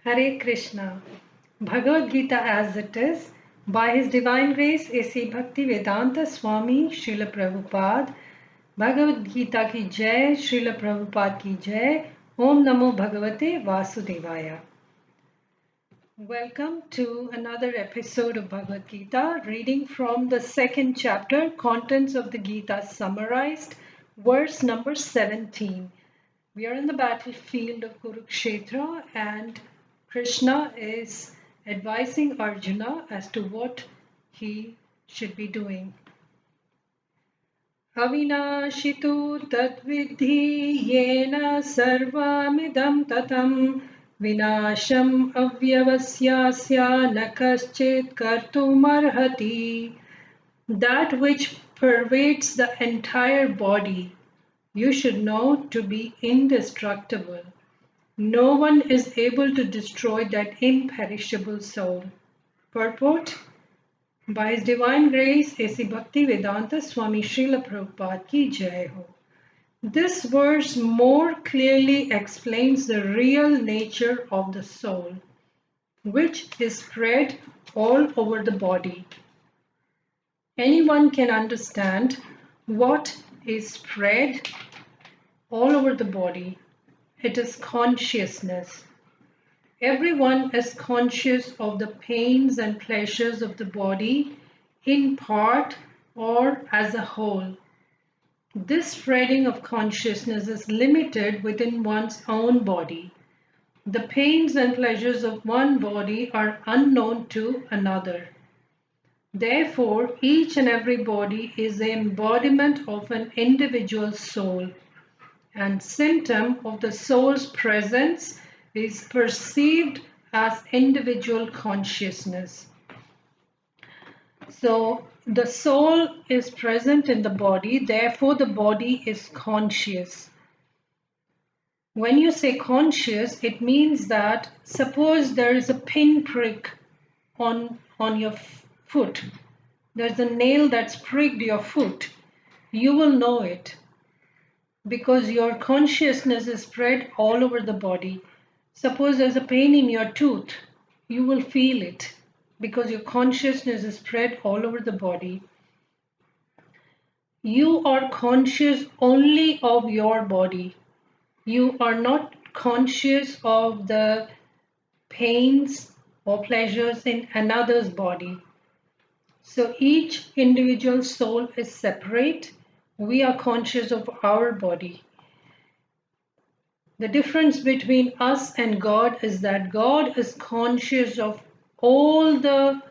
Hare Krishna. Bhagavad Gita as it is, by His Divine Grace, A.C. Bhakti Vedanta Swami Srila Prabhupada. Bhagavad Gita ki Jai, Srila Prabhupada ki Jai. Om Namo Bhagavate Vasudevaya. Welcome to another episode of Bhagavad Gita, reading from the second chapter, contents of the Gita summarized, verse number 17. We are in the battlefield of Kurukshetra and Krishna is advising Arjuna as to what he should be doing. Avinashitu tadvidhi yena sarvamidam tatam vinasham avyavasyasya nakaschit kartumarhati. That which pervades the entire body, you should know to be indestructible. No one is able to destroy that imperishable soul. Purport: by His Divine Grace, A.C. Bhakti Vedanta Swami Srila Prabhupada ki Jai Ho. This verse more clearly explains the real nature of the soul, which is spread all over the body. Anyone can understand what is spread all over the body. It is consciousness. Everyone is conscious of the pains and pleasures of the body in part or as a whole. This spreading of consciousness is limited within one's own body. The pains and pleasures of one body are unknown to another. Therefore, each and every body is the embodiment of an individual soul, and symptom of the soul's presence is perceived as individual consciousness. So the soul is present in the body, therefore the body is conscious. When you say conscious, it means that suppose there is a pinprick on your foot. There's a nail that's pricked your foot. You will know it, because your consciousness is spread all over the body. Suppose there's a pain in your tooth, you will feel it because your consciousness is spread all over the body. You are conscious only of your body. You are not conscious of the pains or pleasures in another's body. So each individual soul is separate. We are conscious of our body. The difference between us and God is that God is conscious of all the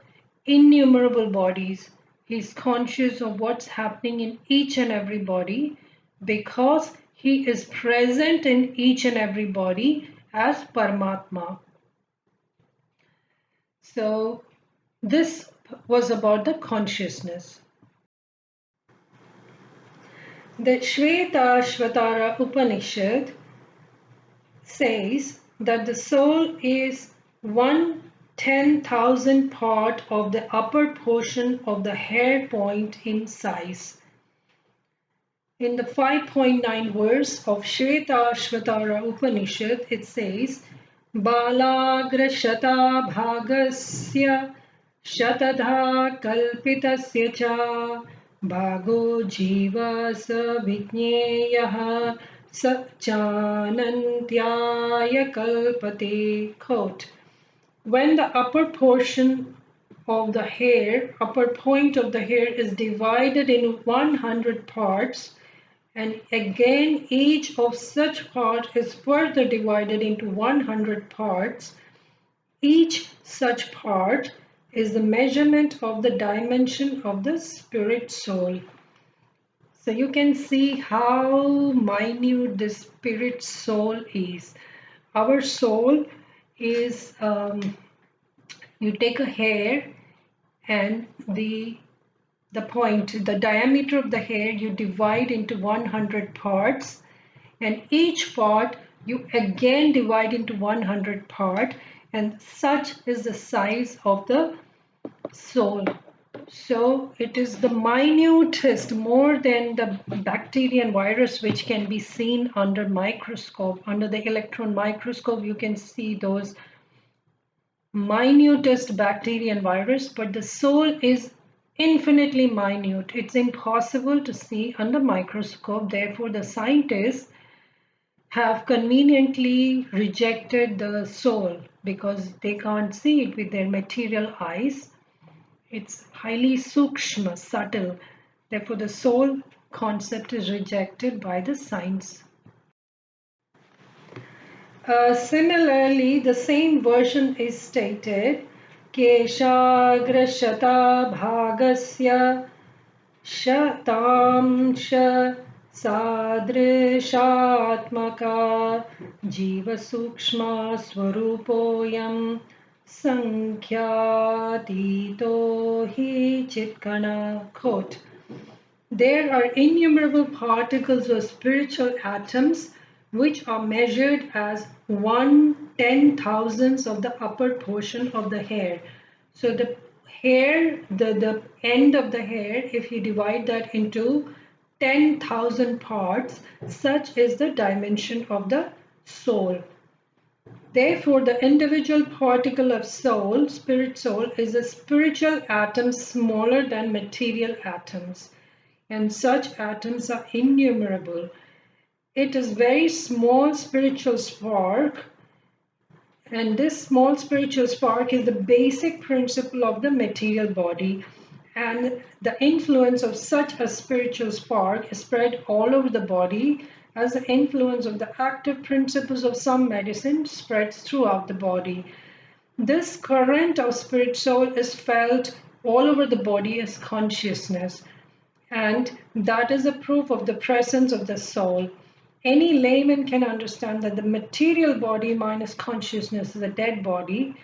innumerable bodies. He's conscious of what's happening in each and every body because He is present in each and every body as Paramatma. So this was about the consciousness. The Shvetashvatara Upanishad says that the soul is 1/10,000 part of the upper portion of the hair point in size. In the 5.9 verse of Shvetashvatara Upanishad, it says, Balagra Shata Bhagasya Shatadha Kalpitasya Cha Bhago Jiva Sa Vijneyah Satchanantyaya Kalpate. Quote, when the upper portion of the hair, upper point of the hair is divided in 100 parts, and again each of such part is further divided into 100 parts, each such part is the measurement of the dimension of the spirit soul. So you can see how minute the spirit soul is. Our soul is, you take a hair and the diameter of the hair you divide into 100 parts, and each part you again divide into 100 part, and such is the size of the soul. So it is the minutest, more than the bacteria and virus, which can be seen under microscope. Under the electron microscope, you can see those minutest bacteria and virus, but the soul is infinitely minute. It's impossible to see under microscope. Therefore, the scientists have conveniently rejected the soul because they can't see it with their material eyes. It's highly sukshma, subtle. Therefore, the soul concept is rejected by the science. Similarly, the same version is stated Keshagrashata bhagasya शतांश सादृशात्मका जीवसूक्ष्म स्वरूपोऽयं संख्यातीतो हि चित्कणा. Quote, there are innumerable particles or spiritual atoms which are measured as 1/10,000th of the upper portion of the hair. So the hair, the end of the hair, if you divide that into 10,000 parts, such is the dimension of the soul. Therefore, the individual particle of soul, spirit soul, is a spiritual atom smaller than material atoms. And such atoms are innumerable. It is very small spiritual spark, and this small spiritual spark is the basic principle of the material body, and the influence of such a spiritual spark is spread all over the body as the influence of the active principles of some medicine spreads throughout the body. This current of spirit soul is felt all over the body as consciousness. And that is a proof of the presence of the soul. Any layman can understand that the material body minus consciousness is a dead body,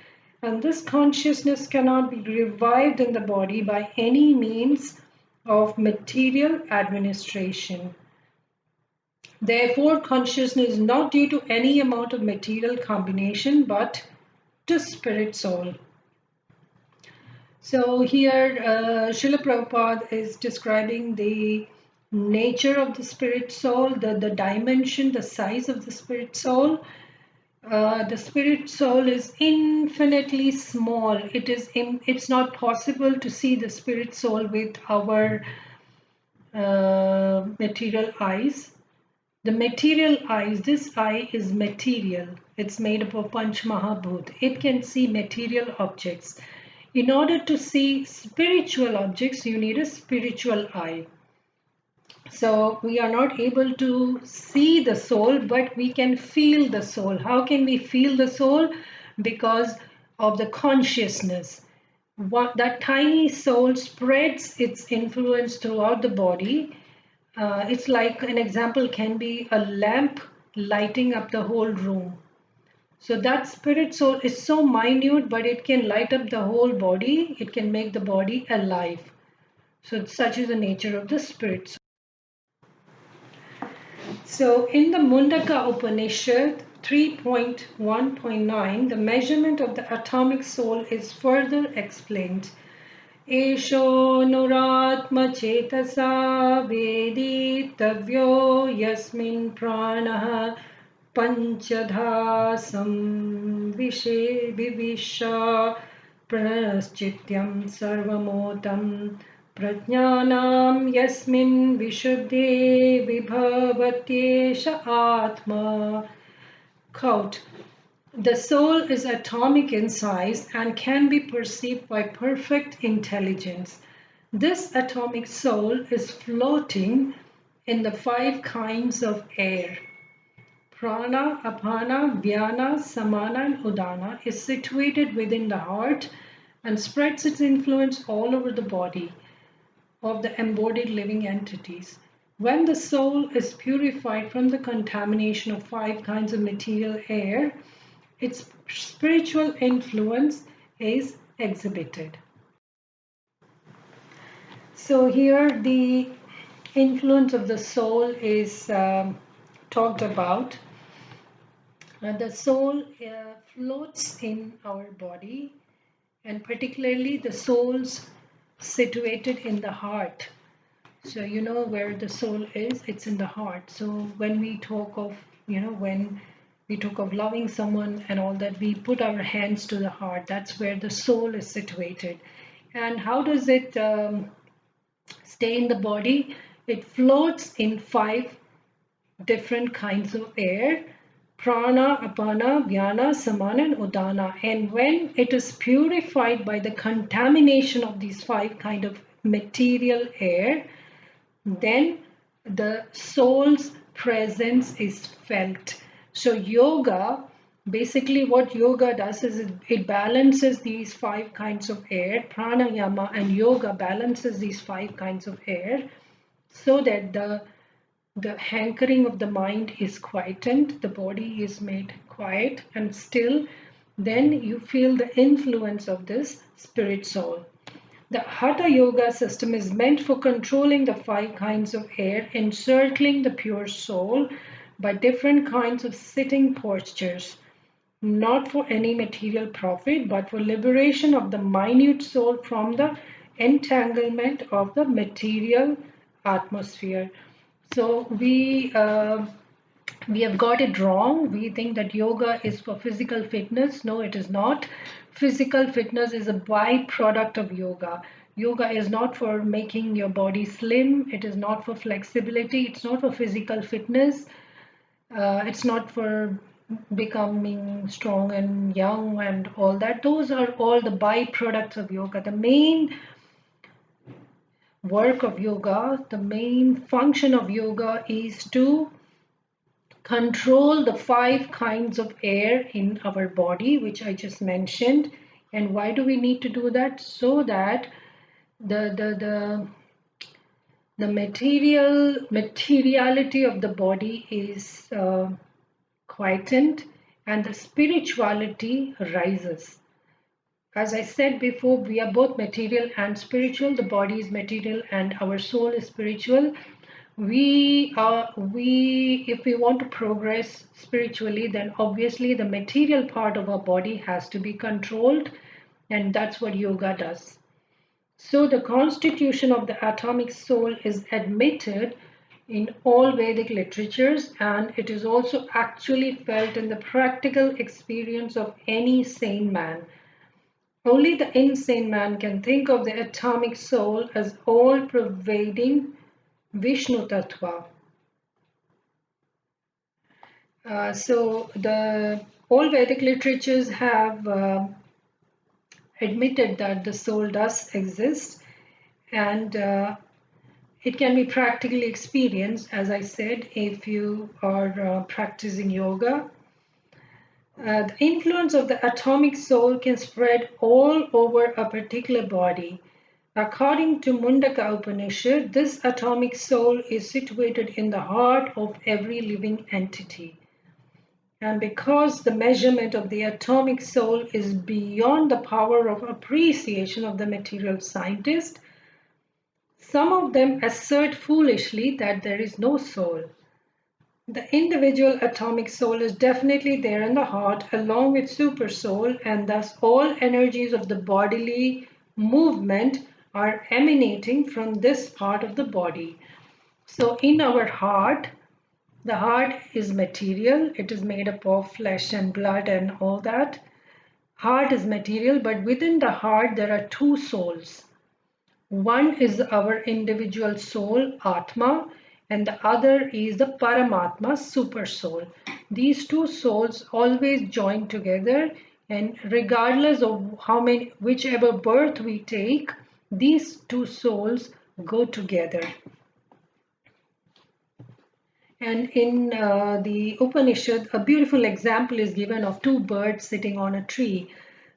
and this consciousness cannot be revived in the body by any means of material administration. Therefore, consciousness is not due to any amount of material combination, but to spirit soul. So here Srila Prabhupada is describing the nature of the spirit soul, the dimension, the size of the spirit soul. The spirit soul is infinitely small. It's not possible to see the spirit soul with our material eyes. The material eyes, this eye is material. It's made up of Panch Mahabhut. It can see material objects. In order to see spiritual objects, you need a spiritual eye. So we are not able to see the soul, but we can feel the soul. How can we feel the soul? Because of the consciousness. That tiny soul spreads its influence throughout the body. It's like an example can be a lamp lighting up the whole room. So that spirit soul is so minute, but it can light up the whole body. It can make the body alive. So such is the nature of the spirit soul. So in the Mundaka Upanishad 3.1.9, the measurement of the atomic soul is further explained. Esho nuratma chetasa veditavyo yasmin pranaha panchadha vivisha praschityam sarvamotam prajnanam yasmin vishuddhe vibhavatyesha atma. Quote, the soul is atomic in size and can be perceived by perfect intelligence. This atomic soul is floating in the 5 kinds of air. Prana, Apana, Vyana, Samana and Udana is situated within the heart and spreads its influence all over the body of the embodied living entities. When the soul is purified from the contamination of 5 kinds of material air, its spiritual influence is exhibited. So here the influence of the soul is talked about. The soul floats in our body, and particularly the soul's situated in the heart. So you know where the soul is, it's in the heart. So when we talk of, when we talk of loving someone and all that, we put our hands to the heart. That's where the soul is situated. And how does it stay in the body? It floats in 5 different kinds of air: prana, apana, vyana, samana, and udana. And when it is purified by the contamination of these 5 kind of material air, then the soul's presence is felt. So yoga, basically what yoga does is it balances these 5 kinds of air. Pranayama and yoga balances these 5 kinds of air so that the hankering of the mind is quietened, the body is made quiet and still. Then you feel the influence of this spirit soul. The Hatha Yoga system is meant for controlling the 5 kinds of air, encircling the pure soul by different kinds of sitting postures, not for any material profit, but for liberation of the minute soul from the entanglement of the material atmosphere. So we have got it wrong. We think that yoga is for physical fitness. No, it is not. Physical fitness is a byproduct of yoga. Yoga is not for making your body slim. It is not for flexibility. It's not for physical fitness. It's not for becoming strong and young and all that. Those are all the byproducts of yoga. The main work of yoga, the main function of yoga is to control the 5 kinds of air in our body, which I just mentioned. And why do we need to do that? So that the materiality of the body is quietened and the spirituality rises. As I said before, we are both material and spiritual. The body is material and our soul is spiritual. If we want to progress spiritually, then obviously the material part of our body has to be controlled, and that's what yoga does. So the constitution of the atomic soul is admitted in all Vedic literatures, and it is also actually felt in the practical experience of any sane man. Only the insane man can think of the atomic soul as all-pervading Vishnu Tattva. So the all Vedic literatures have admitted that the soul does exist, and it can be practically experienced, as I said, if you are practicing yoga. The influence of the atomic soul can spread all over a particular body. According to Mundaka Upanishad, this atomic soul is situated in the heart of every living entity. And because the measurement of the atomic soul is beyond the power of appreciation of the material scientist, some of them assert foolishly that there is no soul. The individual atomic soul is definitely there in the heart along with super soul, and thus all energies of the bodily movement are emanating from this part of the body. So in our heart, the heart is material. It is made up of flesh and blood and all that. Heart is material, but within the heart there are 2 souls. One is our individual soul, Atma, and the other is the Paramatma, super soul. These 2 souls always join together, and regardless of whichever birth we take, these 2 souls go together. And in the Upanishad, a beautiful example is given of 2 birds sitting on a tree.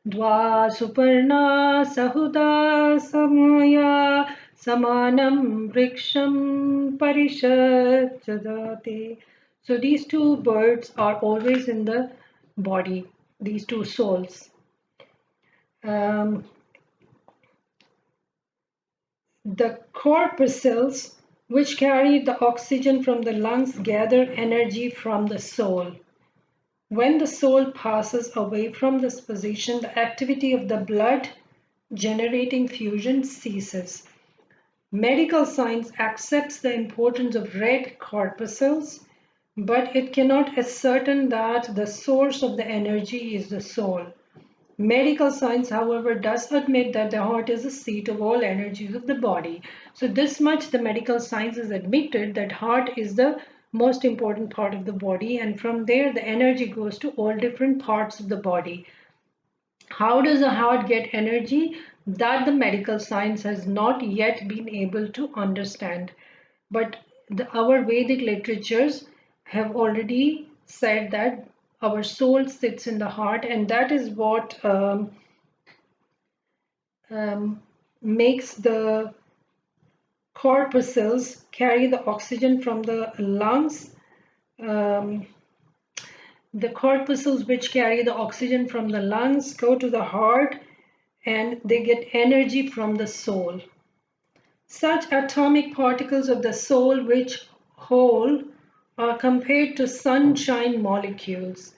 Dva suparna sahuda samaya samanam vriksham parishadate. So these 2 birds are always in the body, these 2 souls. The corpuscles which carry the oxygen from the lungs gather energy from the soul. When the soul passes away from this position, the activity of the blood generating fusion ceases. Medical science accepts the importance of red corpuscles but it cannot ascertain that the source of the energy is the soul. Medical science, however, does admit that the heart is the seat of all energies of the body. So this much the medical science has admitted that heart is the most important part of the body, and from there the energy goes to all different parts of the body. How does the heart get energy? That the medical science has not yet been able to understand. But our Vedic literatures have already said that our soul sits in the heart, and that is what makes the corpuscles carry the oxygen from the lungs. Um, the corpuscles which carry the oxygen from the lungs go to the heart and they get energy from the soul. Such atomic particles of the soul which whole are compared to sunshine molecules.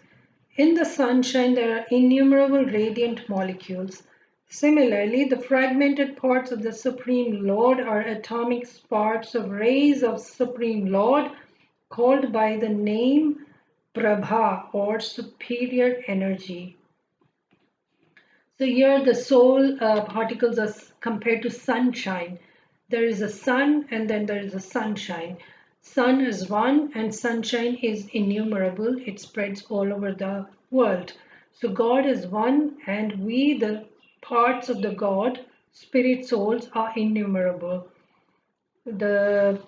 In the sunshine, there are innumerable radiant molecules. Similarly, the fragmented parts of the Supreme Lord are atomic parts of rays of Supreme Lord called by the name Prabha or superior energy. So here the soul particles are compared to sunshine. There is a sun and then there is a sunshine. Sun is one and sunshine is innumerable. It spreads all over the world. So God is one and we, the parts of the God, spirit souls, are innumerable. The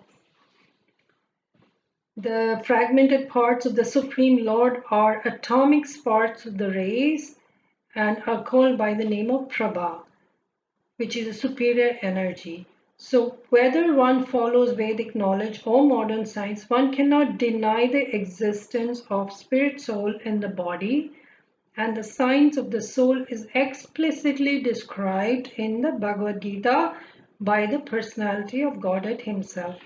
the fragmented parts of the Supreme Lord are atomic parts of the rays and are called by the name of Prabha, which is a superior energy. So whether one follows Vedic knowledge or modern science, one cannot deny the existence of spirit soul in the body, and the science of the soul is explicitly described in the Bhagavad Gita by the personality of Godhead himself.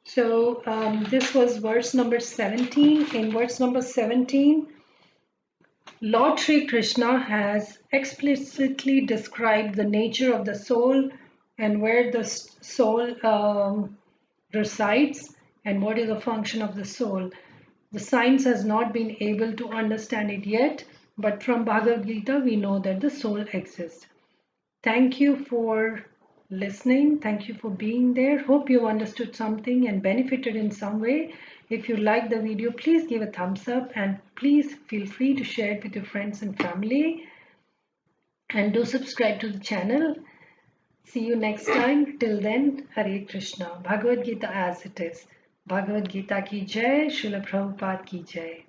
So this was verse number 17. In verse number 17, Lord Sri Krishna has explicitly described the nature of the soul and where the soul resides and what is the function of the soul. The science has not been able to understand it yet, but from Bhagavad Gita we know that the soul exists. Thank you for listening. Thank you for being there. Hope you understood something and benefited in some way. If you like the video, please give a thumbs up and please feel free to share it with your friends and family. And do subscribe to the channel. See you next time. Till then, Hare Krishna. Bhagavad Gita as it is. Bhagavad Gita ki jai. Srila Prabhupada ki jai.